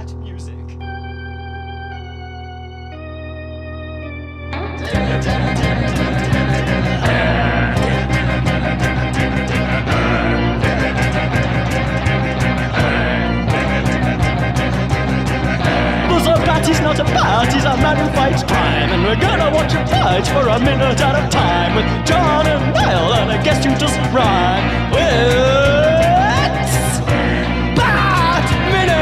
that music. Party's not a party's a man who fights crime, and we're gonna watch him fight for a minute at a time with John and Niall and a guest who doesn't rhyme. It's Bat Minute!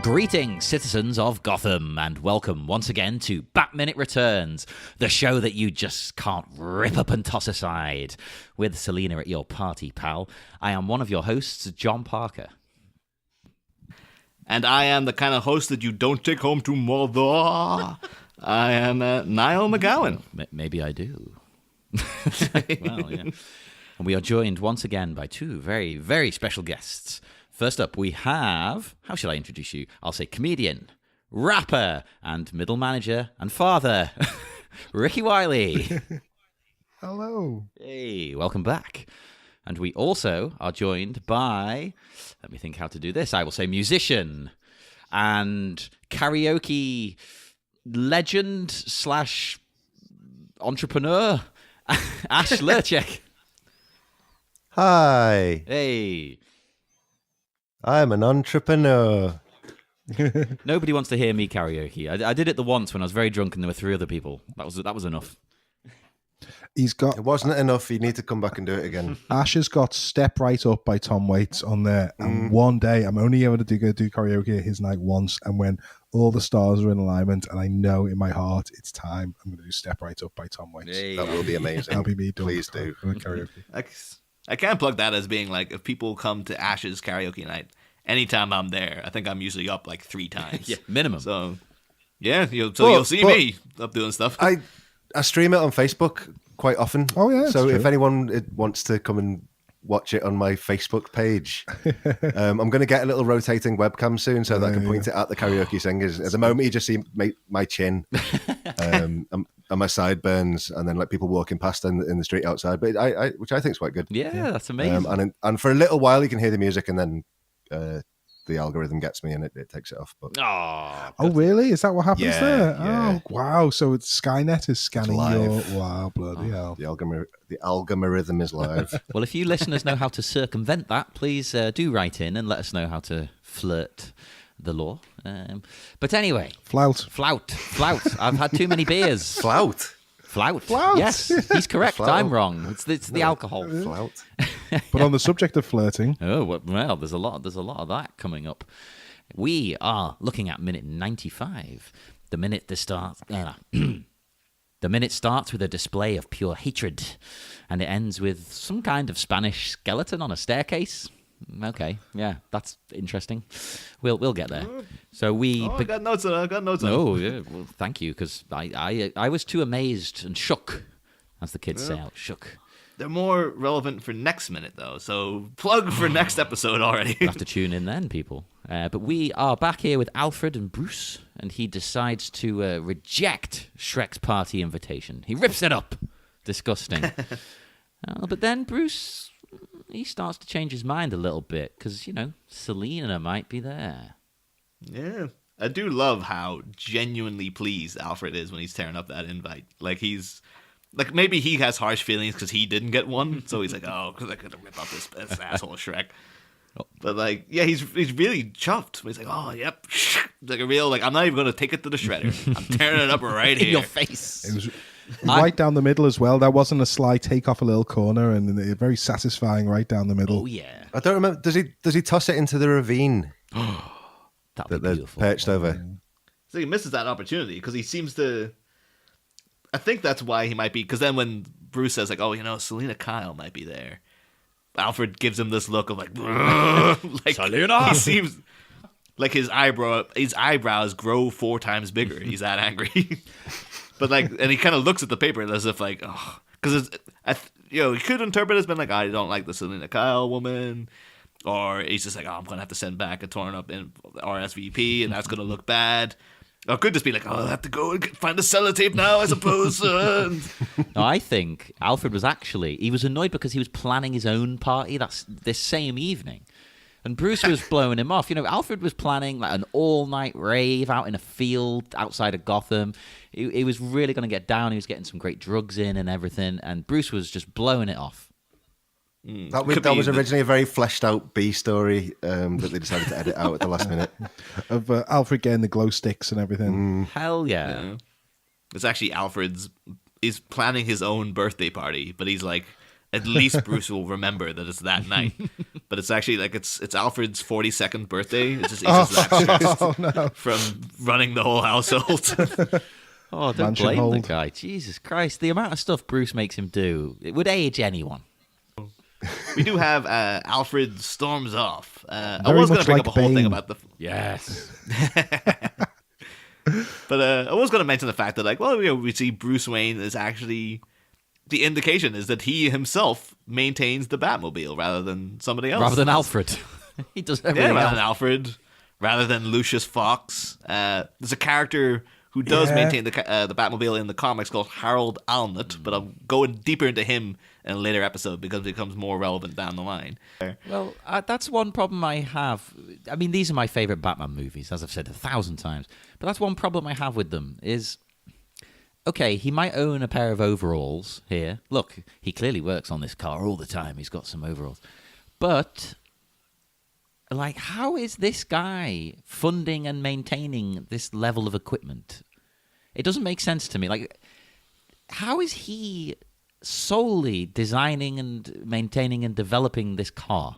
Greetings, citizens of Gotham, and welcome once again to Bat Minute Returns, the show that you just can't rip up and toss aside. With Selena at your party, pal, I am one of your hosts, John Parker. And I am the kind of host that you don't take home to mother. I am Niall McGowan. Maybe I do. Well, yeah. And we are joined once again by two very, very special guests. First up, we have, how shall I introduce you? I'll say comedian, rapper, and middle manager, and father, Rikky Wiley. Hello. Hey, welcome back. And we also are joined by, let me think how to do this, I will say musician and karaoke legend / entrepreneur, Ash Lerczak. Hi. Hey. I'm an entrepreneur. Nobody wants to hear me karaoke. I did it the once when I was very drunk and there were 3 other people. That was enough. It wasn't enough. You need to come back and do it again. Ash has got Step Right Up by Tom Waits on there. And one day, I'm only able to do karaoke at his night once. And when all the stars are in alignment, and I know in my heart it's time, I'm going to do Step Right Up by Tom Waits. Hey. That will be amazing. That'll be me done. Please do. Karaoke. I can't plug that as being like, if people come to Ash's karaoke night, anytime I'm there, I think I'm usually up like 3 times. Yeah, minimum. So, yeah, you'll see me up doing stuff. I stream it on Facebook quite often. Oh, yeah, So it's if true. anyone wants to come and watch it on my Facebook page, I'm going to get a little rotating webcam soon so that I can point it at the karaoke singers. At the moment, you just see my chin and my sideburns, and then like people walking past in the street outside. But which I think is quite good. Yeah, that's amazing. And for a little while, you can hear the music, and then the algorithm gets me and it takes it off. But Oh, really? Is that what happens Yeah, there? yeah. Oh, wow. So it's Skynet is scanning your... live. Wow, bloody hell. the algorithm is live. Well, if you listeners know how to circumvent that, please do write in and let us know how to flirt the law. But anyway, Flout. I've had too many beers. Flout. Flout. Flout. Yes, he's correct. Flout. I'm wrong. It's the alcohol. Flout. But on the subject of flirting, Oh well, there's a lot of that coming up. We are looking at minute 95. The minute starts with a display of pure hatred, and it ends with some kind of Spanish skeleton on a staircase. Okay, yeah, that's interesting. We'll get there. So I got notes on it. Oh, yeah. Well, thank you, because I was too amazed and shook, as the kids say, shook. They're more relevant for next minute, though. So plug for next episode already. You'll have to tune in then, people. But we are back here with Alfred and Bruce, and he decides to reject Shrek's party invitation. He rips it up. Disgusting. But then Bruce, he starts to change his mind a little bit, because, Selena might be there. Yeah. I do love how genuinely pleased Alfred is when he's tearing up that invite. Like, maybe he has harsh feelings because he didn't get one, so he's like, oh, because I could have ripped up this asshole Shrek. But like, yeah, he's really chuffed. He's like, oh, yep, like a real I'm not even gonna take it to the shredder. I'm tearing it up right here In your face. it was right down the middle as well. That wasn't a sly take off a little corner, and very satisfying right down the middle. Oh, yeah. I don't remember. Does he toss it into the ravine That'd that be they're beautiful. perched over? So he misses that opportunity because he seems to. I think that's why he might be. Because then when Bruce says like, "Oh, Selena Kyle might be there," Alfred gives him this look of like Selena! He seems like his eyebrows grow 4 times bigger. He's that angry. But and he kind of looks at the paper as if like, oh, because he could interpret it as been like, I don't like the Selena Kyle woman. Or he's just like, oh, I'm going to have to send back a torn up RSVP and that's going to look bad. Or it could just be like, I'll have to go and find the sellotape now, I suppose. No, I think Alfred was he was annoyed because he was planning his own party this same evening. And Bruce was blowing him off. Alfred was planning like an all-night rave out in a field outside of Gotham. He was really going to get down. He was getting some great drugs in and everything. And Bruce was just blowing it off. That was originally a very fleshed out B story that they decided to edit out at the last minute. Of Alfred getting the glow sticks and everything. Hell yeah. It's actually he's planning his own birthday party, but he's like, at least Bruce will remember that it's that night. But it's actually like it's Alfred's 42nd birthday. He's just that stressed from running the whole household. Oh, don't blame the guy. Jesus Christ. The amount of stuff Bruce makes him do, it would age anyone. We do have Alfred storms off. I was going to bring up a whole thing about the... Yes. But I was going to mention the fact that, we see Bruce Wayne is actually... The indication is that he himself maintains the Batmobile rather than somebody else. Rather than Alfred. He does everything rather than Alfred. Rather than Lucius Fox. There's a character who does maintain the Batmobile in the comics called Harold Alnett, but I'm going deeper into him in a later episode because it becomes more relevant down the line. Well, that's one problem I have. I mean, these are my favorite Batman movies, as I've said 1,000 times. But that's one problem I have with them is... Okay, he might own a pair of overalls here. Look, he clearly works on this car all the time. He's got some overalls. But, how is this guy funding and maintaining this level of equipment? It doesn't make sense to me. How is he solely designing and maintaining and developing this car?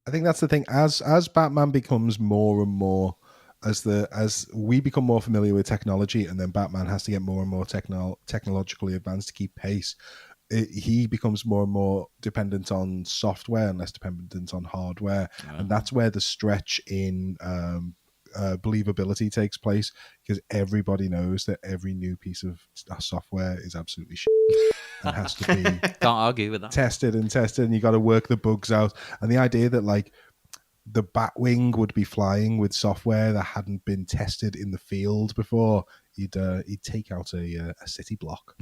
I think that's the thing. As Batman becomes more and more... As we become more familiar with technology, and then Batman has to get more and more technologically advanced to keep pace, he becomes more and more dependent on software and less dependent on hardware, and that's where the stretch in believability takes place, because everybody knows that every new piece of software is absolutely shit and has to be Can't argue with that. tested, and you got to work the bugs out. And the idea that the Batwing would be flying with software that hadn't been tested in the field before, he'd take out a city block.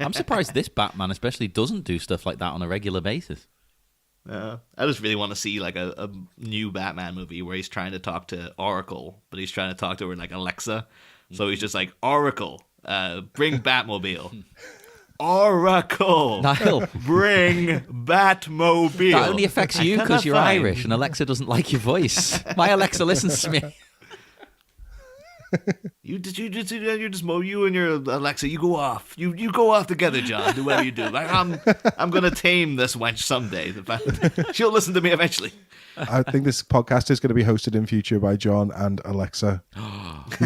I'm surprised this Batman especially doesn't do stuff like that on a regular basis. I just really want to see a new Batman movie where he's trying to talk to Oracle, but he's trying to talk to her like Alexa. So he's just like, Oracle, bring Batmobile. Oracle, Niall, bring Batmobile. that only affects you because you're Irish and Alexa doesn't like your voice. My Alexa listens to me. You and your Alexa, you go off. You go off together, John. Do whatever you do. I'm gonna tame this wench someday. She'll listen to me eventually. I think this podcast is going to be hosted in future by John and Alexa.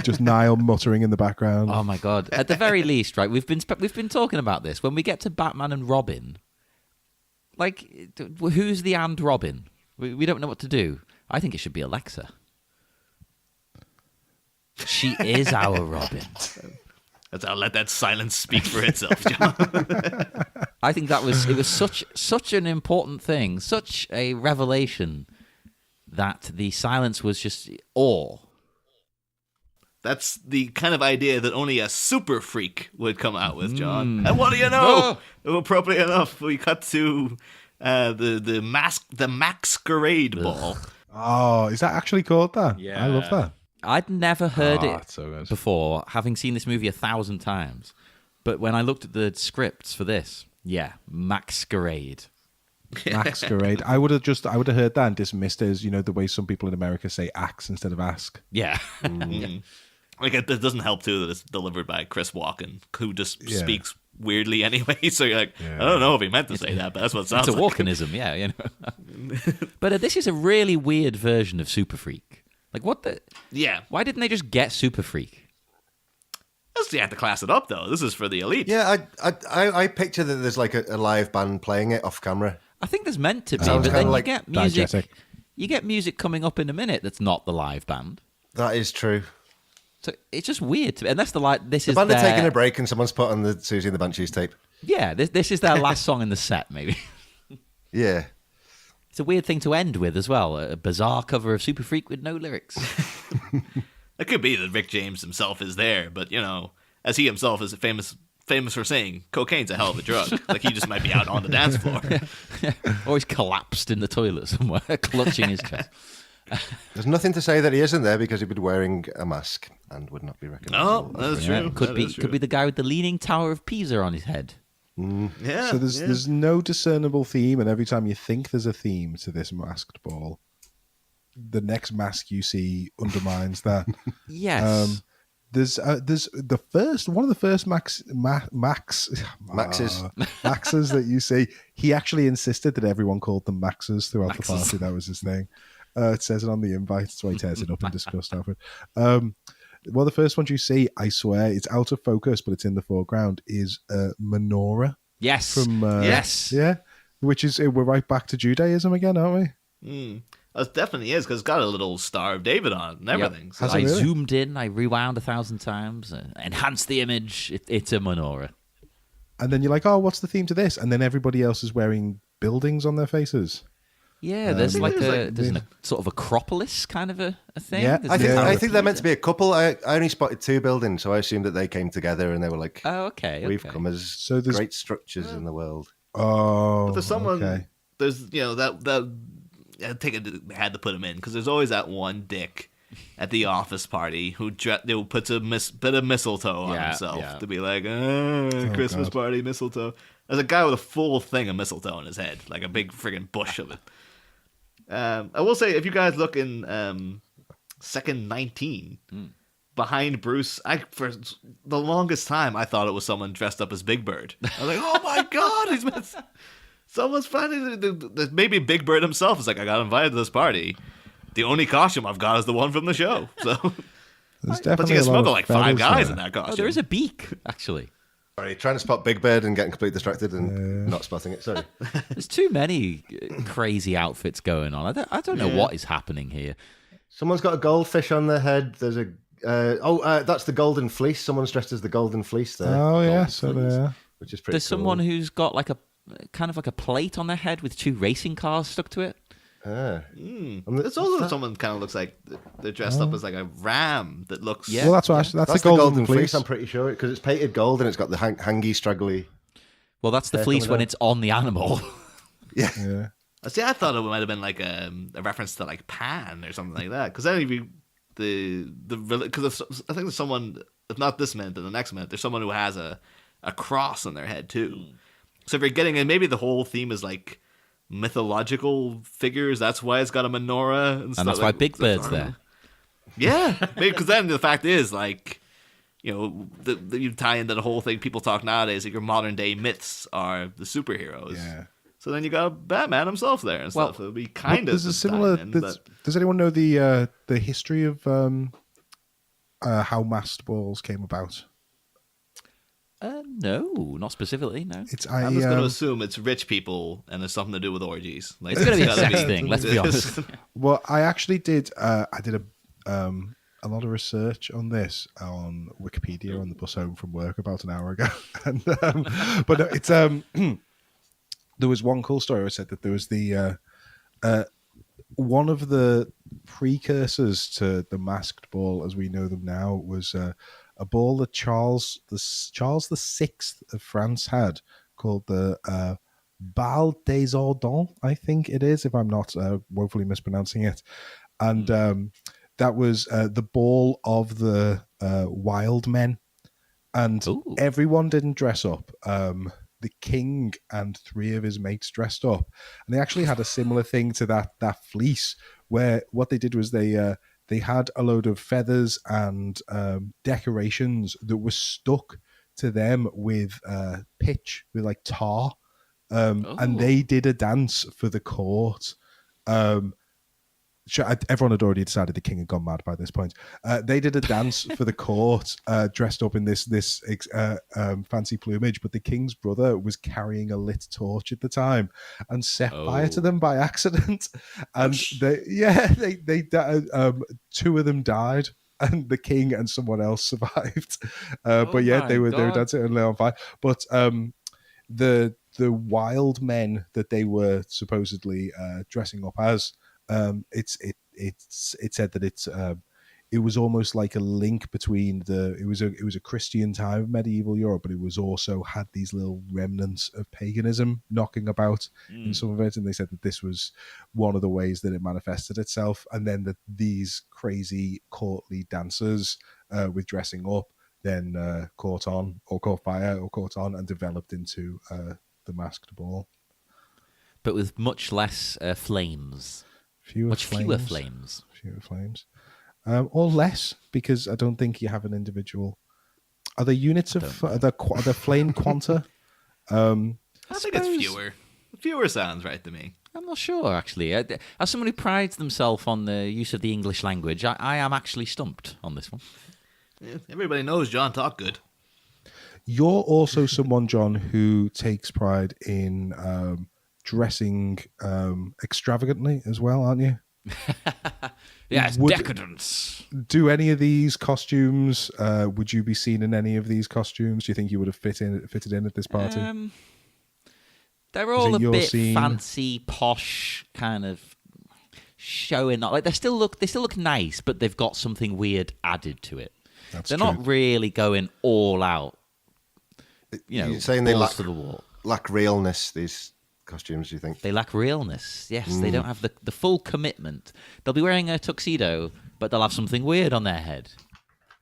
Just Niall muttering in the background. Oh my god! At the very least, right? We've been talking about this. When we get to Batman and Robin, who's the and Robin? We don't know what to do. I think it should be Alexa. She is our Robin. I'll let that silence speak for itself, John. I think it was such an important thing, such a revelation that the silence was just awe. That's the kind of idea that only a super freak would come out with, John. And what do you know? Appropriate enough, we cut to the masquerade ball. Oh, is that actually called that? Yeah. I love that. I'd never heard it so good. before, having seen this movie 1,000 times. But when I looked at the scripts for this, masquerade. Masquerade. I would have heard that and dismissed it as, the way some people in America say axe instead of ask. Yeah. It doesn't help too that it's delivered by Chris Walken, who just speaks weirdly anyway. So you're like, I don't know if he meant to say that, but that's what it sounds it's a like. Walkenism, But this is a really weird version of Super Freak. What the? Yeah. Why didn't they just get Super Freak? You have to class it up, though. This is for the elite. Yeah, I picture that there's a live band playing it off camera. I think there's meant to be, Sounds but then kinda you get music. diegetic. You get music coming up in a minute that's not the live band. That is true. So it's just weird to me. Unless the band are taking a break and someone's put on the Susie and the Banshees tape. Yeah, this is their last song in the set, maybe. Yeah. It's a weird thing to end with as well. A bizarre cover of Super Freak with no lyrics. It could be that Rick James himself is there, but as he himself is famous for saying, cocaine's a hell of a drug. Like, he just might be out on the dance floor. Or he's collapsed in the toilet somewhere, clutching his chest. There's nothing to say that he isn't there because he'd be wearing a mask and would not be recognizable. No, that's true. Could be the guy with the leaning Tower of Pisa on his head. Yeah. So there's no discernible theme, and every time you think there's a theme to this masked ball, the next mask you see undermines that. Yes. There's the first one of the first Maxes that you see. He actually insisted that everyone called them Maxes throughout the party. That was his thing. It says it on the invite. That's why he tears it up in disgust, Alfred. One of the first ones you see, I swear, it's out of focus, but it's in the foreground, is Menorah. Yes. From yes. Yeah. Which is, we're right back to Judaism again, aren't we? It definitely is, because it's got a little Star of David on it and everything. Yep. So I zoomed in, I rewound 1,000 times, enhanced the image. It's a menorah. And then you're like, oh, what's the theme to this? And then everybody else is wearing buildings on their faces. Yeah, there's there's a sort of Acropolis kind of a thing. Yeah, I think they're meant to be a couple. I only spotted 2 buildings, so I assumed that they came together and they were like, oh, okay. we've come as great structures in the world. Oh, but there's someone, okay. there's, that I think I had to put him in, because there's always that one dick at the office party who puts a bit of mistletoe on himself to be like, Christmas party, mistletoe. There's a guy with a full thing of mistletoe in his head, like a big friggin' bush of it. I will say, if you guys look in second 19, behind Bruce, for the longest time, I thought it was someone dressed up as Big Bird. I was like, oh my God, someone's finding maybe Big Bird himself is like, I got invited to this party. The only costume I've got is the one from the show. So, There's but definitely you can a lot smuggle of like 5 guys there. in that costume. Oh, there is a beak, actually. Sorry, trying to spot Big Bird and getting completely distracted and not spotting it. Sorry. There's too many crazy outfits going on. I don't know what is happening here. Someone's got a goldfish on their head. There's a that's the Golden Fleece. Someone's dressed as the Golden Fleece there. Oh yeah, Golden so Fleece, there. which is pretty. There's cool. someone who's got like a kind of like a plate on their head with 2 racing cars stuck to it. There's also someone kind of looks like they're dressed up as like a ram that looks. Yeah. Well, that's the Golden Fleece. I'm pretty sure, because it's painted gold and it's got the hangy, straggly. Well, that's the fleece when it's on the animal. Yeah. See, I thought it might have been like a reference to like Pan or something like that. Because then if you because I think there's someone, if not this minute, then the next minute, there's someone who has a cross on their head too. So if you're getting in, maybe the whole theme is like mythological figures. That's why it's got a menorah and stuff. And that's why Big Bird's there. Yeah, because then the fact is, like, you tie into the whole thing. People talk nowadays like your modern day myths are the superheroes. Yeah. So then you got Batman himself there and stuff. It'll be kind of there's a similar. Does anyone know the history of how masked balls came about? No, not specifically. No, I'm just going to assume it's rich people and it's something to do with orgies. Like, it's going to be a sex thing. Let's be honest. Well, I actually did. I did a lot of research on this on Wikipedia on the bus home from work about an hour ago, and but no, it's there was one cool story. I said that there was the one of the precursors to the masked ball as we know them now was a ball that Charles VI of France had called the Bal des Ardents, I think it is, if I'm not woefully mispronouncing it. And that was the ball of the wild men. And everyone didn't dress up. The king and 3 of his mates dressed up. And they actually had a similar thing to that fleece, where what they did was they had a load of feathers and decorations that were stuck to them with pitch, with like tar. And they did a dance for the court. Everyone had already decided the king had gone mad by this point. They did a dance for the court, dressed up in this fancy plumage, but the king's brother was carrying a lit torch at the time and set fire to them by accident. And they 2 of them died, and the king and someone else survived. But yeah, they were dancing and lit on fire. But the wild men that they were supposedly dressing up as, it's said that it was almost like a link between it was a Christian time of medieval Europe, but it was also had these little remnants of paganism knocking about in some of it. And they said that this was one of the ways that it manifested itself. And then that these crazy courtly dancers with dressing up then caught fire and developed into the masked ball. But with much less flames. Fewer flames. Or less, because I don't think you have an individual. Are there units of are there flame quanta? I think it's fewer. Fewer sounds right to me. I'm not sure, actually. As someone who prides themselves on the use of the English language, I am actually stumped on this one. Yeah, everybody knows John talk good. You're also someone, John, who takes pride in dressing extravagantly as well, aren't you? Yeah, it's decadence. Do any of these costumes? Would you be seen in any of these costumes? Do you think you would have fitted in at this party? They're all a bit fancy, posh, kind of showing. Like they still look nice, but they've got something weird added to it. They're not really going all out. You're saying they to the wall. lack realness, these costumes, do you think? They lack realness. Yes, they don't have the full commitment. They'll be wearing a tuxedo, but they'll have something weird on their head.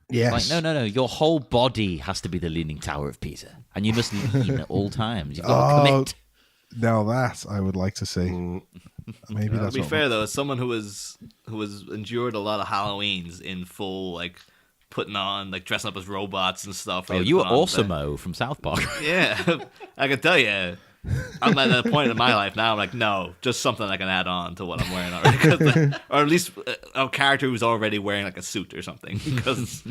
Yes. Like, no. Your whole body has to be the Leaning Tower of Pisa, and you must lean at all times. You've got to commit. Now that I would like to see. Maybe that's. To be fair though, as someone who has endured a lot of Halloweens in full, like putting on, like dressing up as robots and stuff. Oh, you were Awesome-o from South Park. Yeah, I can tell you. I'm at a point in my life now. I'm like, no, just something I can add on to what I'm wearing already, or at least a character who's already wearing like a suit or something. Because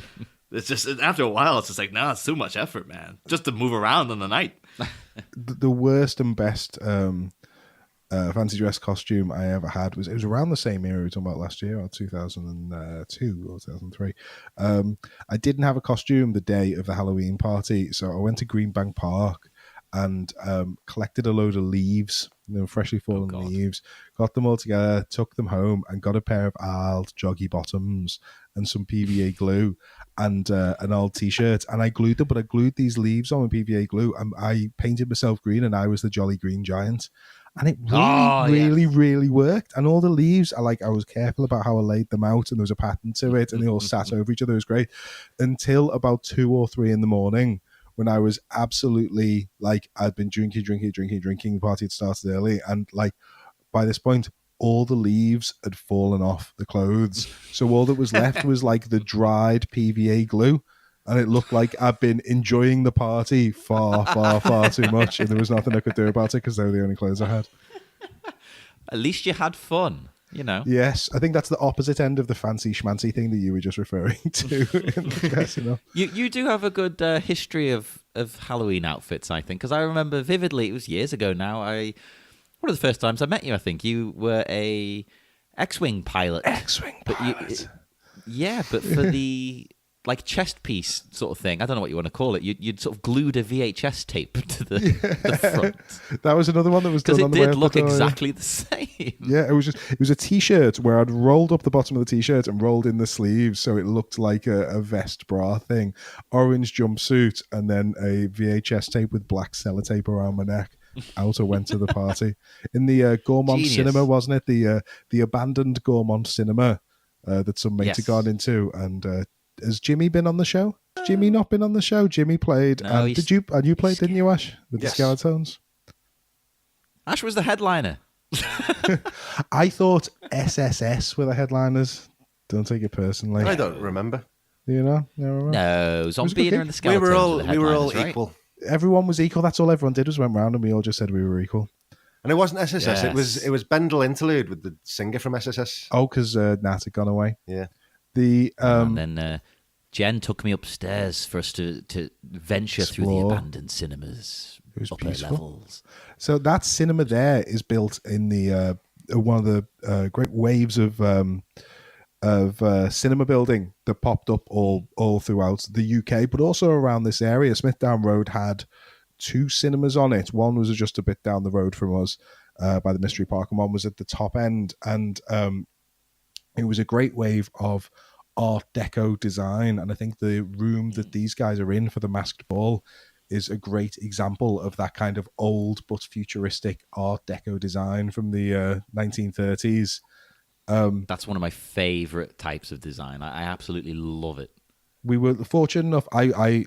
it's just after a while, it's just like, no, it's too much effort, man, just to move around in the night. The worst and best fancy dress costume I ever had was around the same era we were talking about last year, or 2002 or 2003. I didn't have a costume the day of the Halloween party, so I went to Greenbank Park and collected a load of leaves, freshly fallen leaves, got them all together, took them home, and got a pair of old joggy bottoms and some PVA glue and an old t-shirt, and I glued them, but I glued these leaves on with PVA glue, and I painted myself green, and I was the Jolly Green Giant. And it really worked. And all the leaves, I was careful about how I laid them out, and there was a pattern to it, and they all sat over each other. It was great. Until about 2 or 3 in the morning, when I was absolutely I'd been drinking. The party had started early, and by this point, all the leaves had fallen off the clothes. So all that was left was the dried PVA glue. And it looked like I'd been enjoying the party far too much, and there was nothing I could do about it because they were the only clothes I had. At least you had fun, you know. Yes, I think that's the opposite end of the fancy schmancy thing that you were just referring to. You do have a good history of Halloween outfits, I think, because I remember vividly, it was years ago now, one of the first times I met you, I think, you were a X-Wing pilot. Yeah, but for the chest piece sort of thing, I don't know what you want to call it. You'd sort of glued a VHS tape to the front. That was another one that was done on the way. Because it did look exactly the same. Yeah, it was a t-shirt where I'd rolled up the bottom of the t-shirt and rolled in the sleeves, so it looked like a vest bra thing. Orange jumpsuit, and then a VHS tape with black sellotape around my neck. Out I went to the party in the Gaumont Cinema, wasn't it? The abandoned Gaumont Cinema that some mates had gone into, and. Has Jimmy been on the show? Has Jimmy not been on the show? Jimmy played. No, you played, didn't you, Ash? With the Skeletons? Ash was the headliner. I thought SSS were the headliners. Don't take it personally. I don't remember. You know? No, Zombina and the Skeletons. We were all equal. Everyone was equal. That's all everyone did was went round and we all just said we were equal. And it wasn't SSS. Yes. It was Bendel Interlude with the singer from SSS. Oh, because Nat had gone away. Yeah. And then Jen took me upstairs for us to venture through the abandoned cinemas. It was upper beautiful. levels. So that cinema there is built in the one of the great waves of cinema building that popped up all throughout the UK, but also around this area. Smithdown Road had 2 cinemas on it. One was just a bit down the road from us by the Mystery Park, and one was at the top end. And it was a great wave of Art Deco design. And I think the room that these guys are in for the Masked Ball is a great example of that kind of old but futuristic Art Deco design from the 1930s. That's one of my favorite types of design. I absolutely love it. We were fortunate enough. I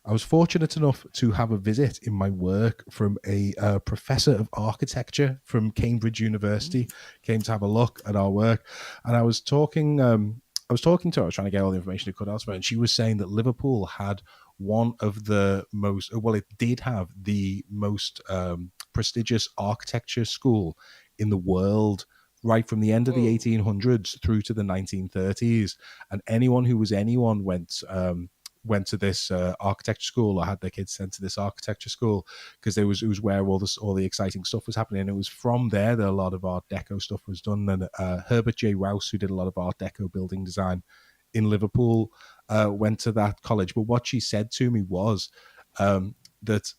was fortunate enough to have a visit in my work from a professor of architecture from Cambridge University. Came to have a look at our work, and I was talking to her. I was trying to get all the information I could elsewhere, and she was saying that Liverpool had one of the most, well, it did have the most prestigious architecture school in the world, right from the end of the 1800s through to the 1930s. And anyone who was anyone went to this architecture school or had their kids sent to this architecture school because it was where all the exciting stuff was happening. And it was from there that a lot of Art Deco stuff was done. And Herbert J. Rouse, who did a lot of Art Deco building design in Liverpool, went to that college. But what she said to me was that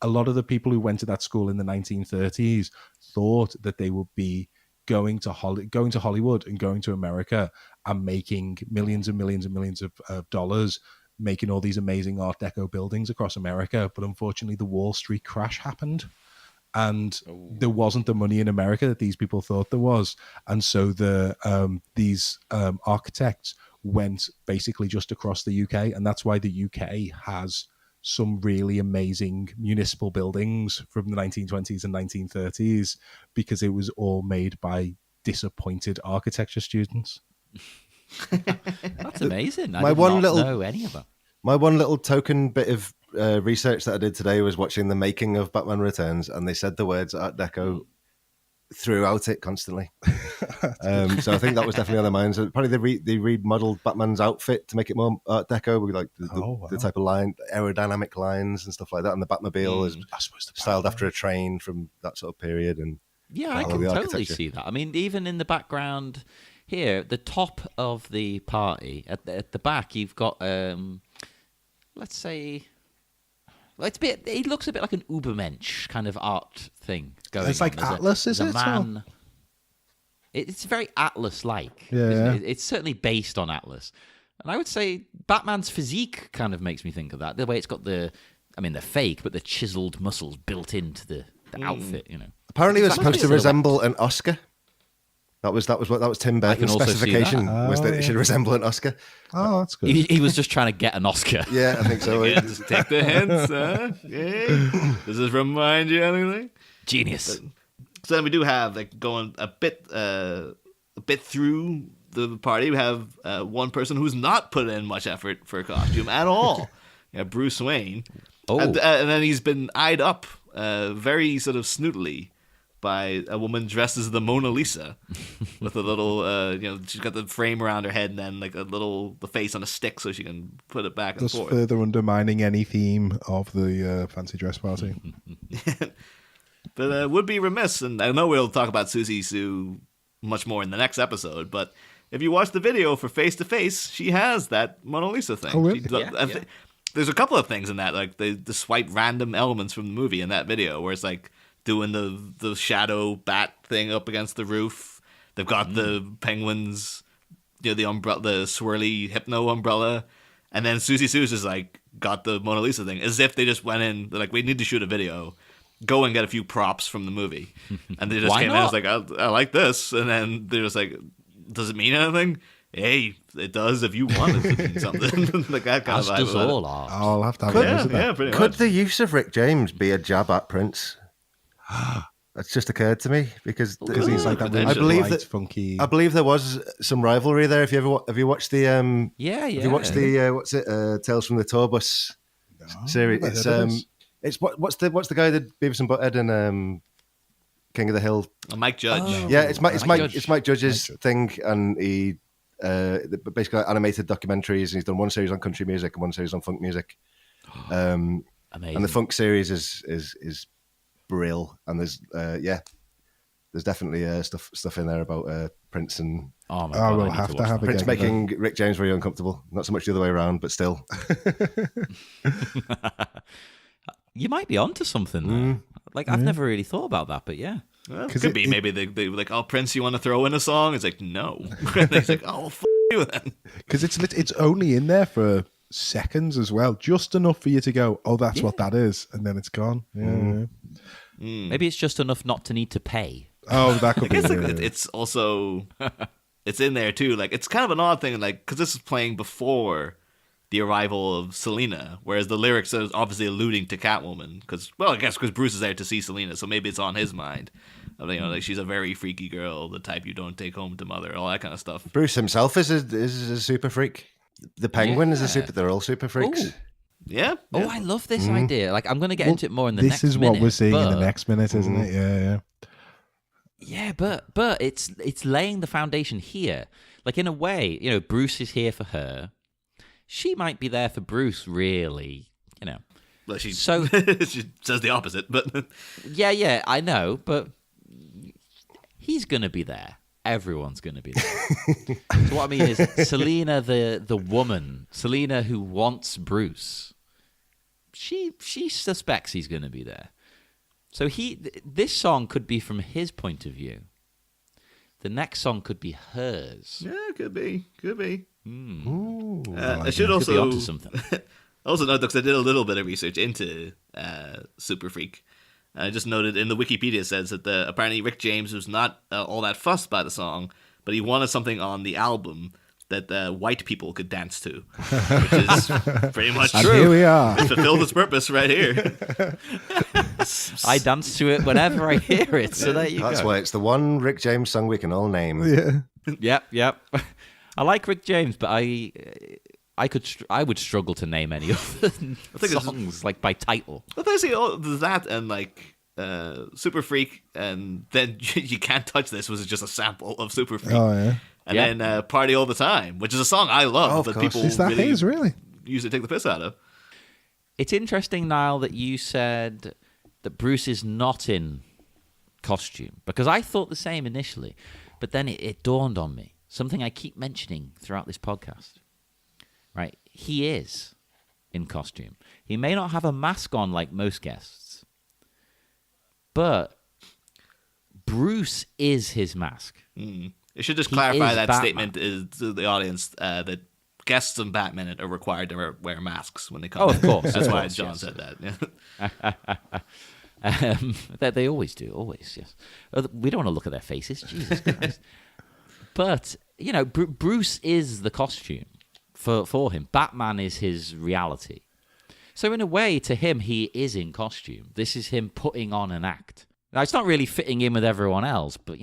a lot of the people who went to that school in the 1930s thought that they would be going to Hollywood and going to America and making millions and millions and millions of dollars making all these amazing Art Deco buildings across America. But unfortunately, the Wall Street crash happened, and there wasn't the money in America that these people thought there was. And so these architects went basically just across the UK, and that's why the UK has some really amazing municipal buildings from the 1920s and 1930s, because it was all made by disappointed architecture students. That's amazing. I My did one not little- know any of that. My one little token bit of research that I did today was watching the making of Batman Returns, and they said the words Art Deco throughout it constantly. So I think that was definitely on their minds. Probably they remodeled Batman's outfit to make it more Art Deco with like the type of line, aerodynamic lines and stuff like that. And the Batmobile is styled after a train from that sort of period. And Yeah, I all can the totally architecture. see that. I mean, even in the background here, at the top of the party, at the back, you've got, let's say, well, it looks a bit like an Ubermensch kind of art thing going on. It's like Atlas, is there's it? a man. It's very Atlas-like. Yeah. Isn't it? It's certainly based on Atlas. And I would say Batman's physique kind of makes me think of that. The way it's got they're fake, but the chiseled muscles built into the outfit, you know. apparently it was It's supposed to silhouette. resemble an Oscar. That was Tim Burton's also see that. specification, was that it should resemble an Oscar. Oh, that's good. He was just trying to get an Oscar. Yeah, I think so. Yeah, just take the hints, huh? Yeah. Does this remind you anything? Genius. So then we do have, like, going a bit through the party. We have one person who's not put in much effort for a costume at all. Bruce Wayne. Oh. And then he's been eyed up very sort of snootily by a woman dressed as the Mona Lisa with a little, she's got the frame around her head and then like the face on a stick so she can put it back and Just forth. further undermining any theme of the fancy dress party. But would be remiss, and I know we'll talk about Susie Sue much more in the next episode, but if you watch the video for Face to Face, she has that Mona Lisa thing. Oh, really? There's a couple of things in that, like they swipe random elements from the movie in that video, where it's like doing the shadow bat thing up against the roof. They've got the penguins, the umbrella, the swirly hypno umbrella, and then Susie Sue's just like got the Mona Lisa thing, as if they just went in. They're like, we need to shoot a video. Go and get a few props from the movie, and they just Why came in and was not? like, I like this, and then they're just like, does it mean anything? Hey, it does if you want it to mean something. Like that kind As of vibe does about it. all art. I'll have to have Could- a Yeah, look at that. yeah, pretty Could much. the use of Rick James be a jab at Prince? That's just occurred to me because Because he's like that really I believe light, that funky. I believe there was some rivalry there. Have you watched the Yeah. Have you watched the what's it Tales from the Tour Bus series? never It's heard of this. it's what's the guy that Beavis and Butthead and King of the Hill. Mike Judge. Oh. Yeah, it's Mike Judge. Mike Judge's thing, and he basically animated documentaries. And he's done one series on country music and one series on funk music. Amazing. And the funk series is brill, and there's definitely stuff in there about Prince and Oh my I god! will I need have to to watch have that. a Prince get making Rick James very uncomfortable. Not so much the other way around, but still. You might be onto something there. Mm. Like I've never really thought about that, but yeah. Well, 'Cause could be. Maybe they were like, oh, Prince, you want to throw in a song? It's like, no. He's like, oh, Because it's only in there for seconds as well, just enough for you to go, oh, that's what that is, and then it's gone. Yeah. Maybe it's just enough not to need to pay. Oh, that could I be. guess it's also it's in there too. Like it's kind of an odd thing, like because this is playing before the arrival of Selena, whereas the lyrics are obviously alluding to Catwoman. Because I guess because Bruce is there to see Selena, so maybe it's on his mind. Like she's a very freaky girl, the type you don't take home to mother, all that kind of stuff. Bruce himself is a super freak. The Penguin is a super. They're all super freaks. Ooh. Yeah. Oh, I love this idea. Like I'm going to get into it more in the next minute. This is what we're seeing in the next minute, isn't it? Yeah. Yeah, but it's laying the foundation here. Like in a way, Bruce is here for her. She might be there for Bruce, really. Well, she So she says the opposite, but yeah, I know, but he's gonna be there. Everyone's gonna be there. So what I mean is, Selena, the woman, Selena who wants Bruce, she suspects he's gonna be there. So this song could be from his point of view. The next song could be hers. yeah, could be. Ooh, I should Could be also onto something. also note, because I did a little bit of research into Super Freak. I just noted in the Wikipedia says that apparently Rick James was not all that fussed by the song, but he wanted something on the album that white people could dance to, which is pretty much and true. here we are. It fulfilled its purpose right here. I dance to it whenever I hear it. So there you That's go. why it's the one Rick James song we can all name. Yeah. Yep. I like Rick James, but I would struggle to name any other songs like by title. But I see that and like Super Freak, and then You Can't Touch This was just a sample of Super Freak. Oh, yeah. And then Party All the Time, which is a song I love, of but course. people Is that his, really? usually take the piss out of. It's interesting, Niall, that you said that Bruce is not in costume, because I thought the same initially, but then it dawned on me, something I keep mentioning throughout this podcast. Right? He is in costume. He may not have a mask on like most guests, but Bruce is his mask. It should just He clarify is that Batman. statement to the audience that guests of Batman are required to wear masks when they come. Oh, in. of course. That's of why course, John yes. said that. Yeah. They always do, always, yes. We don't want to look at their faces, Jesus Christ. But, Bruce is the costume for him. Batman is his reality. So in a way, to him, he is in costume. This is him putting on an act. Now, it's not really fitting in with everyone else, but,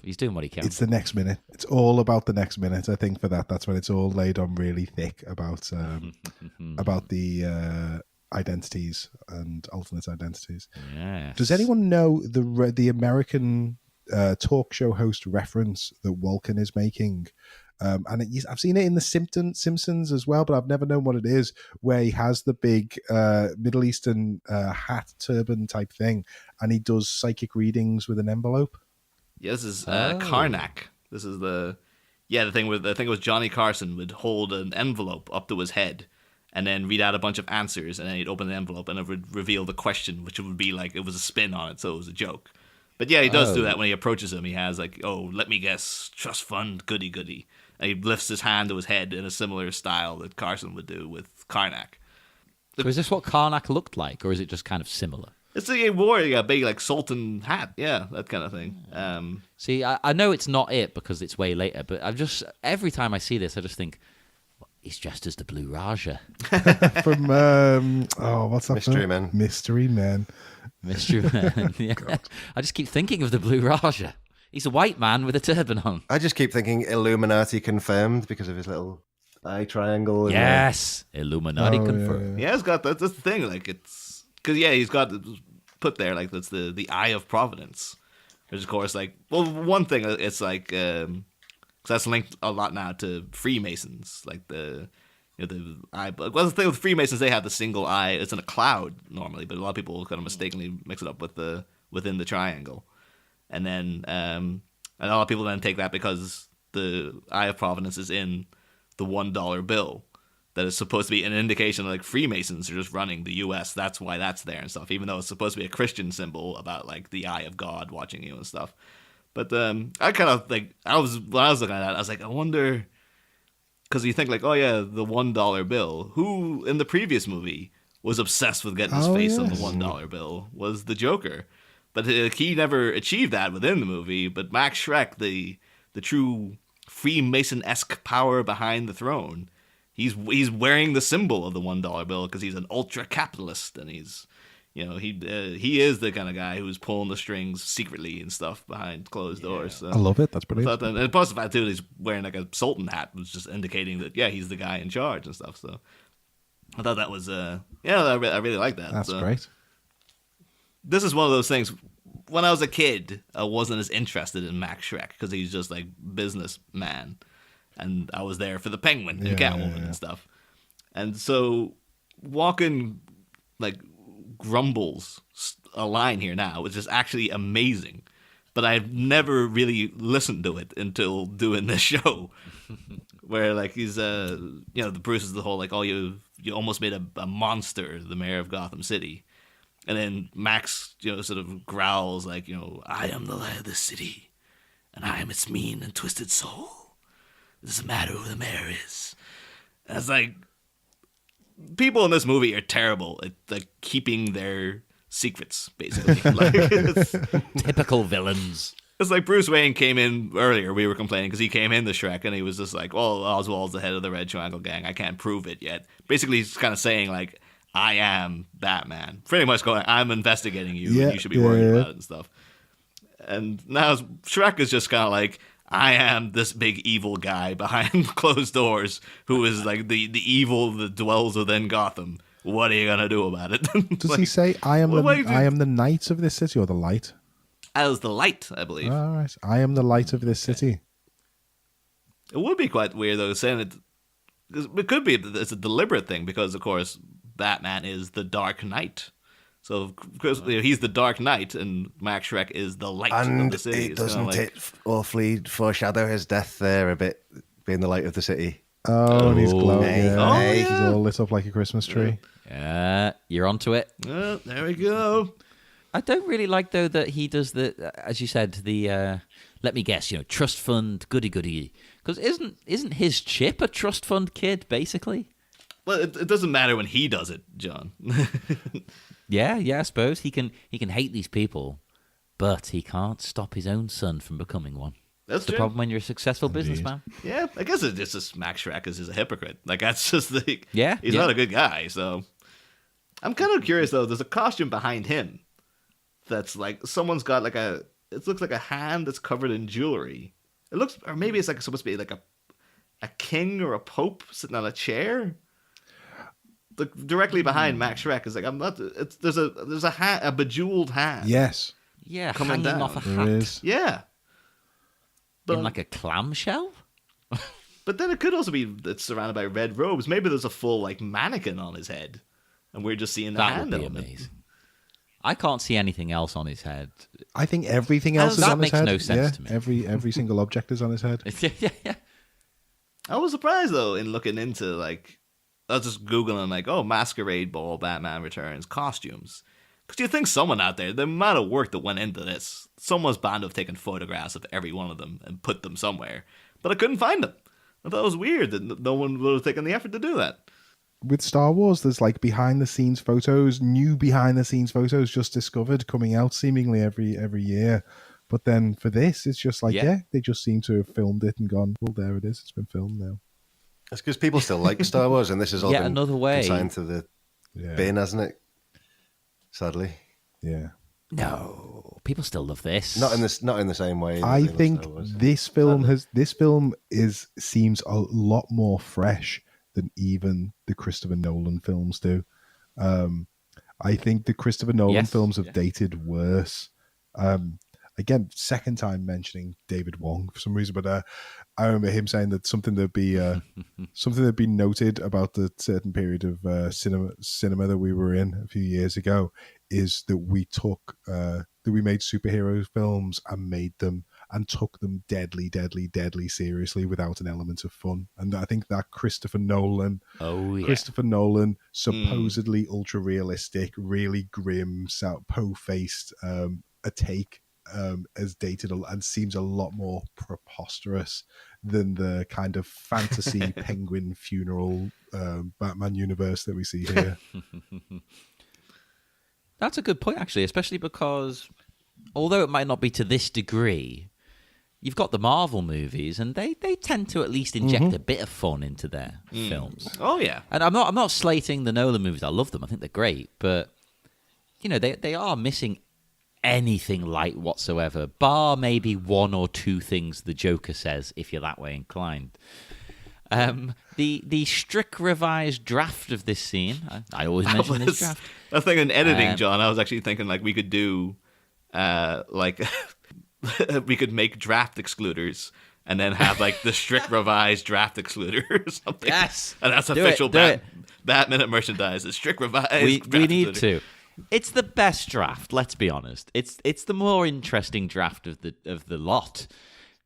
he's doing what he can. It's the next minute. It's all about the next minute. I think for that, that's when it's all laid on really thick about the identities and alternate identities. Yes. Does anyone know the American talk show host reference that Walken is making? I've seen it in the Simpsons as well, but I've never known what it is, where he has the big Middle Eastern hat turban type thing, and he does psychic readings with an envelope. Yeah, this is Karnak. This is the thing with I think it was Johnny Carson would hold an envelope up to his head and then read out a bunch of answers, and then he'd open the envelope and it would reveal the question, which would be like it was a spin on it, so it was a joke. But yeah, he does do that when he approaches him. He has like, oh, let me guess, trust fund, goody goody. And he lifts his hand to his head in a similar style that Carson would do with Karnak. So is this what Karnak looked like, or is it just kind of similar? It's like he wore a big like sultan hat, yeah, that kind of thing. See, I know it's not it because it's way later, but every time I see this, I just think, he's dressed as the Blue Raja. From what's that Mystery film? Men. Mystery Men. Mystery Man. Yeah. I just keep thinking of the Blue Raja. He's a white man with a turban on. I just keep thinking Illuminati confirmed because of his little eye triangle. And Yes, Illuminati Oh, confirmed. Yeah, it's got that's the thing. Like it's because he's got put there like that's the Eye of Providence, which of course like one thing it's like because that's linked a lot now to Freemasons, like the eye. Well, the thing with Freemasons, they have the single eye. It's in a cloud normally, but a lot of people kind of mistakenly mix it up with within the triangle, and then a lot of people then take that because the Eye of Providence is in the $1 bill. That is supposed to be an indication like Freemasons are just running the U.S. That's why that's there and stuff, even though it's supposed to be a Christian symbol about like the eye of God watching you and stuff. But I kind of like when I was looking at that, I was like, I wonder because you think like, oh yeah, the $1 bill. Who in the previous movie was obsessed with getting his face on the $1 bill was the Joker, but he never achieved that within the movie. But Max Schreck, the true Freemason-esque power behind the throne, he's wearing the symbol of the $1 bill because he's an ultra capitalist, and he's, you know, he is the kind of guy who's pulling the strings secretly and stuff behind closed doors. So I love it. That's brilliant. And plus the fact too, he's wearing like a sultan hat, was just indicating that he's the guy in charge and stuff. So I thought that was I really like that. That's great. This is one of those things. When I was a kid, I wasn't as interested in Max Schreck because he's just like businessman, and I was there for the Penguin and Catwoman and stuff. And so Walken like grumbles a line here now, which is actually amazing, but I've never really listened to it until doing this show, where like he's the Bruce is the whole like, oh, you almost made a monster, the mayor of Gotham City. And then Max, sort of growls like, I am the light of the city, and I am its mean and twisted soul. It doesn't matter who the mayor is. And it's like, people in this movie are terrible at like keeping their secrets, basically. Typical villains. It's like Bruce Wayne came in earlier. We were complaining because he came in the Shrek and he was just like, well, Oswald's the head of the Red Triangle Gang. I can't prove it yet. Basically, he's kind of saying like, I am Batman. Pretty much going, I'm investigating you. And you should be worried about it and stuff. And now Shrek is just kind of like, I am this big evil guy behind closed doors who is like the evil that dwells within Gotham. What are you going to do about it? Does he say, I am the knight of this city, or the light? As the light, I believe. All right. I am the light of this city. It would be quite weird, though, saying it. It could be it's a deliberate thing because, of course, Batman is the Dark Knight. So, of course, he's the Dark Knight, and Max Schreck is the light of the city. And doesn't it awfully foreshadow his death there a bit, being the light of the city? Oh, and he's glowing. Hey. He's all lit up like a Christmas tree. Yeah, you're onto it. There we go. I don't really like, though, that he does the, as you said, the, let me guess, trust fund goody-goody. Because isn't his Chip a trust fund kid, basically? Well, it doesn't matter when he does it, John. Yeah, I suppose. He can hate these people, but he can't stop his own son from becoming one. That's the true. problem when you're a successful businessman. Yeah, I guess it's just Max Schreck is a hypocrite. Like, that's just the... Yeah. He's not a good guy, so... I'm kind of curious, though. There's a costume behind him that's like, someone's got like it looks like a hand that's covered in jewelry. It looks, or maybe it's like supposed to be like a king or a pope sitting on a chair. Directly behind Max Schreck is like, there's a bejeweled hand. Yes. Yeah, Coming hanging down. off a There hat. is. Yeah. In like a clamshell? But then it could also be it's surrounded by red robes. Maybe there's a full like mannequin on his head, and we're just seeing the That hand would be element. amazing. I can't see anything else on his head. I think everything else is That on his makes head. no sense to me. Every single object is on his head. Yeah. I was surprised though in looking into like, I was just googling like, oh, Masquerade Ball, Batman Returns costumes, because you think someone out there, the amount of work that went into this, someone's bound to have taken photographs of every one of them and put them somewhere, but I couldn't find them. I thought it was weird that no one would have taken the effort to do that. With Star Wars, there's like behind the scenes photos, new behind the scenes photos just discovered, coming out seemingly every year. But then for this, it's just like, they just seem to have filmed it and gone, well, there it is. It's been filmed now. It's because people still like Star Wars, and this is all been another way. consigned to the bin, hasn't it? Sadly, Yeah. No, people still love this. not in the same way. I they love think Star Wars. this film seems a lot more fresh than even the Christopher Nolan films do. I think the Christopher Nolan films have dated worse. Again, second time mentioning David Wong for some reason, but I remember him saying that something that'd be noted about the certain period of cinema that we were in a few years ago is that we made superhero films and made them and took them deadly seriously without an element of fun. And I think that Christopher Nolan, supposedly ultra realistic, really grim, po-faced a take as dated and seems a lot more preposterous than the kind of fantasy penguin funeral Batman universe that we see here. That's a good point, actually, especially because although it might not be to this degree, you've got the Marvel movies, and they tend to at least inject a bit of fun into their films. Oh yeah, And I'm not slating the Nolan movies. I love them. I think they're great, but they are missing anything light whatsoever, bar maybe one or two things the Joker says, if you're that way inclined. The Strick revised draft of this scene. I always mention this draft. I was thinking editing, John. I was actually thinking like we could do, we could make draft excluders and then have like the Strick revised draft excluder or something. Yes, and that's do official it. Batman merchandise. The Strick revised. We draft need excluder. to. It's the best draft. Let's be honest. It's the more interesting draft of the lot.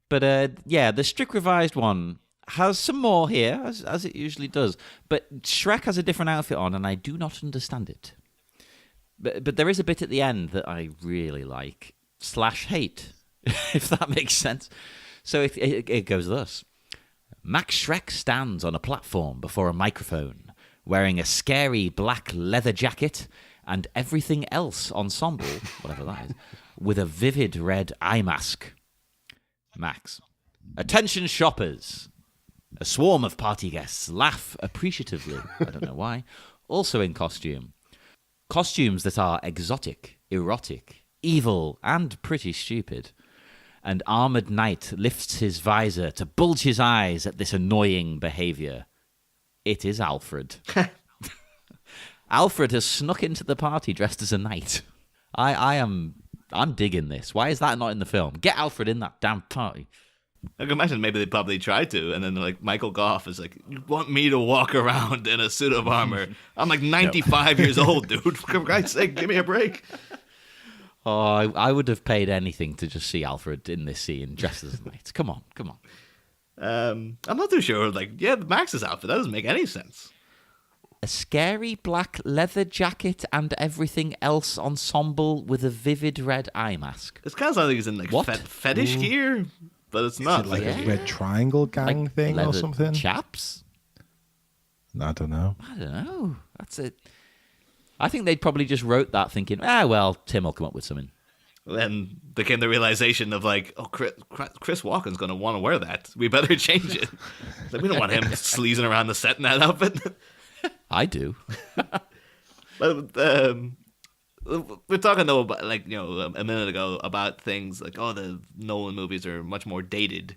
But the Strick revised one has some more here, as it usually does. But Shrek has a different outfit on, and I do not understand it. But there is a bit at the end that I really like / hate, if that makes sense. So it goes thus. Max Shrek stands on a platform before a microphone, wearing a scary black leather jacket and everything else ensemble, whatever that is, with a vivid red eye mask. Max. Attention shoppers. A swarm of party guests laugh appreciatively, I don't know why, also in costume. Costumes that are exotic, erotic, evil, and pretty stupid. An armored knight lifts his visor to bulge his eyes at this annoying behavior. It is Alfred. Alfred has snuck into the party dressed as a knight. I'm digging this. Why is that not in the film? Get Alfred in that damn party. I can imagine maybe they probably tried to, and then like Michael Goff is like, "You want me to walk around in a suit of armor? I'm like 95 years old, dude. For Christ's sake, give me a break." Oh, I would have paid anything to just see Alfred in this scene dressed as a knight. Come on. I'm not too sure. Like, yeah, Max's outfit, that doesn't make any sense. A scary black leather jacket and everything else ensemble with a vivid red eye mask. It's kind of like he's in like What? fetish gear, but it's not. Is it like Yeah. a red triangle gang Like thing or leather something? chaps? I don't know. I don't know. That's it. I think they probably just wrote that thinking, well, Tim will come up with something. Then there came the realization of like, oh, Chris Walken's going to want to wear that. We better change it. It's like, we don't want him sleazing around the set in that outfit. I do. But we're talking though about like a minute ago about things like the Nolan movies are much more dated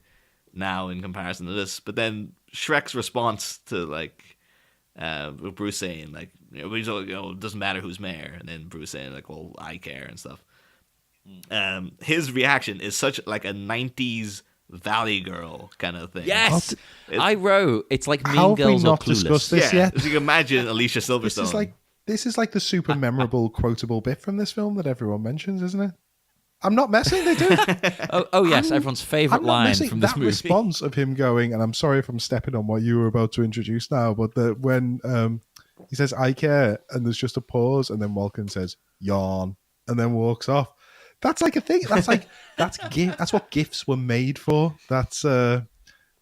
now in comparison to this. But then Shrek's response to like Bruce saying like it doesn't matter who's mayor, and then Bruce saying like, well, I care and stuff. His reaction is such like a 90s Valley Girl kind of thing. Yes, I wrote it's like Mean How have we Girls or not discussed Clueless. this Yeah, yet? as you can imagine, Alicia Silverstone. This is like the super memorable quotable bit from this film that everyone mentions, isn't it? I'm not messing. They do. Oh yes, everyone's favorite I'm not line messing. from this That movie. response of him going, and I'm sorry if I'm stepping on what you were about to introduce now, but when he says "I care" and there's just a pause, and then Walken says "yawn" and then walks off. That's like a thing. That's like that's what GIFs were made for. That's been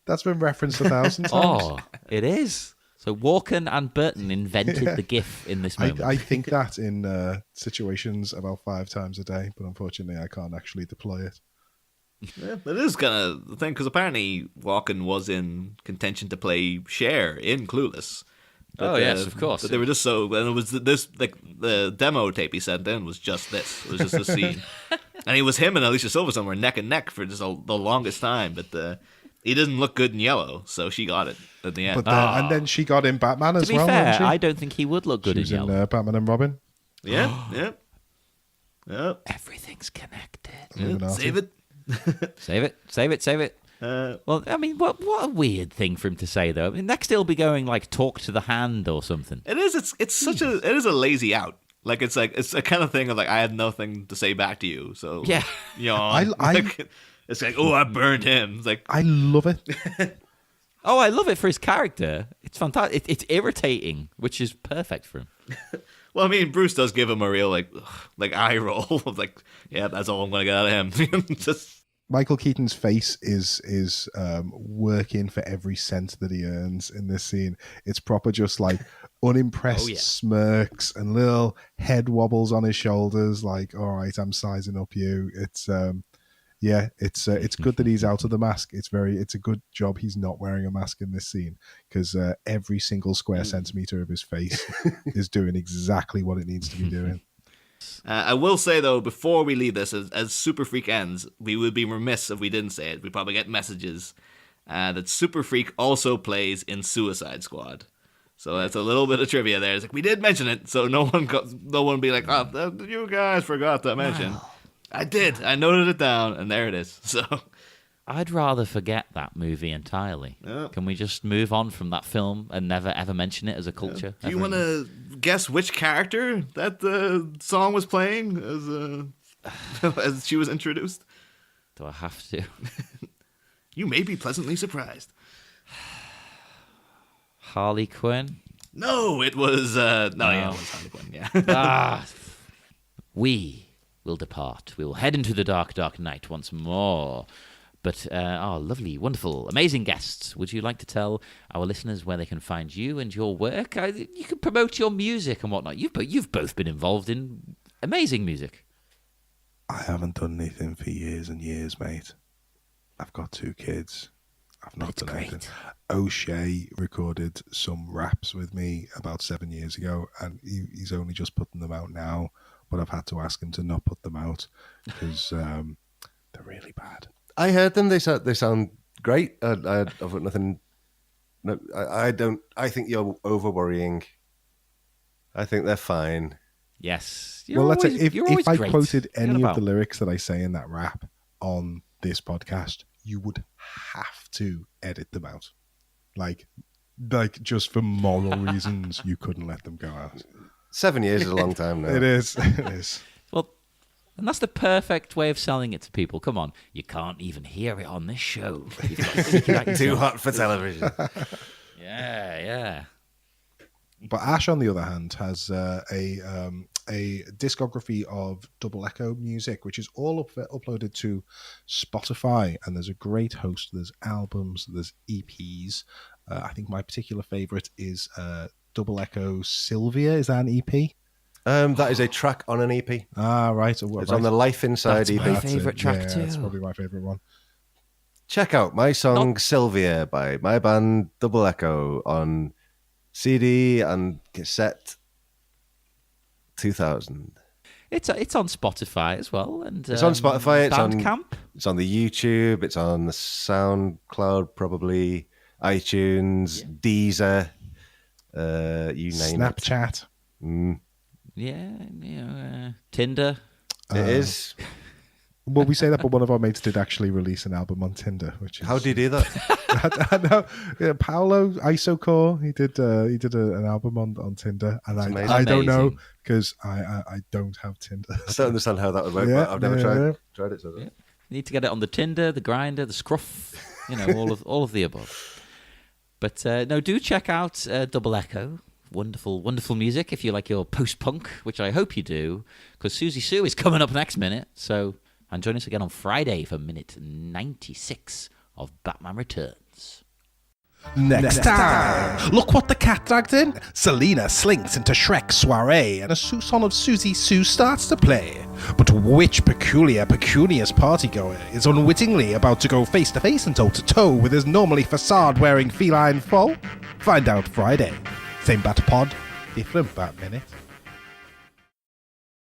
referenced 1,000 times. Oh, it is. So Walken and Burton invented the GIF in this moment. I think that in situations about 5 times a day, but unfortunately I can't actually deploy it. Yeah, that is kind of the thing, because apparently Walken was in contention to play Cher in Clueless. But, yes, of course. But they were just so, and it was this like the demo tape he sent in was just this. It was just this scene, and it was him and Alicia Silverstone were neck and neck for just the longest time. But he didn't look good in yellow, so she got it at the end. But and then she got in Batman as to be well. fair, didn't she? I don't think he would look good She in was yellow. in Batman and Robin. Yeah. Everything's connected. Illuminati. Save it. Save it. Well, I mean, what a weird thing for him to say, though. I mean, next he'll be going like talk to the hand or something. It is. It's such a. It is a lazy out. Like it's a kind of thing of like I had nothing to say back to you. So Yeah. It's like, oh, I burned him. It's like I love it. Oh, I love it for his character. It's fantastic. It's irritating, which is perfect for him. well, I mean, Bruce does give him a real like eye roll of like, yeah, that's all I'm gonna get out of him. Just Michael Keaton's face is working for every cent that he earns in this scene. It's proper just like unimpressed smirks and little head wobbles on his shoulders like, all right, I'm sizing up you. It's it's good that he's out of the mask. It's a good job he's not wearing a mask in this scene, because every single square centimeter of his face is doing exactly what it needs to be doing. I will say, though, before we leave this, as Super Freak ends, we would be remiss if we didn't say it. We'd probably get messages that Super Freak also plays in Suicide Squad. So that's a little bit of trivia there. It's like, we did mention it, so no one be like, oh, you guys forgot to mention. Wow. I did. I noted it down, and there it is. So I'd rather forget that movie entirely. Yep. Can we just move on from that film and never ever mention it as a culture? Do you want to guess which character that the song was playing as she was introduced? Do I have to? You may be pleasantly surprised. Harley Quinn? No, it was it was Harley Quinn. Yeah. We will depart. We will head into the dark, dark night once more. But our lovely, wonderful, amazing guests, would you like to tell our listeners where they can find you and your work? You can promote your music and whatnot. You've both been involved in amazing music. I haven't done anything for years and years, mate. I've got 2 kids. I've not done anything. O'Shea recorded some raps with me about 7 years ago, and he's only just putting them out now. But I've had to ask him to not put them out because they're really bad. I heard them. They sound great. I've got nothing. No, I don't. I think you're over worrying. I think they're fine. Yes. If I quoted any of the lyrics that I say in that rap on this podcast, you would have to edit them out. Like just for moral reasons, you couldn't let them go out. 7 years is a long time now. It is. Well, and that's the perfect way of selling it to people. Come on, you can't even hear it on this show. Too hot for television. Yeah. But Ash, on the other hand, has a discography of Double Echo music, which is all uploaded to Spotify. And there's a great host. There's albums, there's EPs. I think my particular favorite is Double Echo Sylvia. Is that an EP? That is a track on an EP. Ah, right. It's on the Life Inside EP. That's my favourite track too. That's probably my favourite one. Check out my song Sylvia by my band Double Echo on CD and cassette 2000. It's on Spotify as well, and it's on Spotify. It's Bandcamp. It's on the YouTube. It's on the SoundCloud, probably iTunes, Deezer. You name Snapchat. it. Yeah, Tinder. It is. Well, we say that, but one of our mates did actually release an album on Tinder. Which is, how did he do that? I know. Yeah, Paolo Isocore. He did an album on Tinder, and I don't know because I don't have Tinder. I don't understand how that would work. But I've never tried it. So you need to get it on the Tinder, the Grinder, the Scruff. All of the above. But no, do check out Double Echo. Wonderful, wonderful music if you like your post-punk, which I hope you do, because Susie Sue is coming up next minute. And join us again on Friday for minute 96 of Batman Returns. Next time, look what the cat dragged in. Selena slinks into Shrek's soiree, and a song of Susie Sue starts to play. But which pecunious partygoer is unwittingly about to go face-to-face and toe-to-toe with his normally facade-wearing feline foe? Find out Friday. Same Bat Pod, different Bat Minute.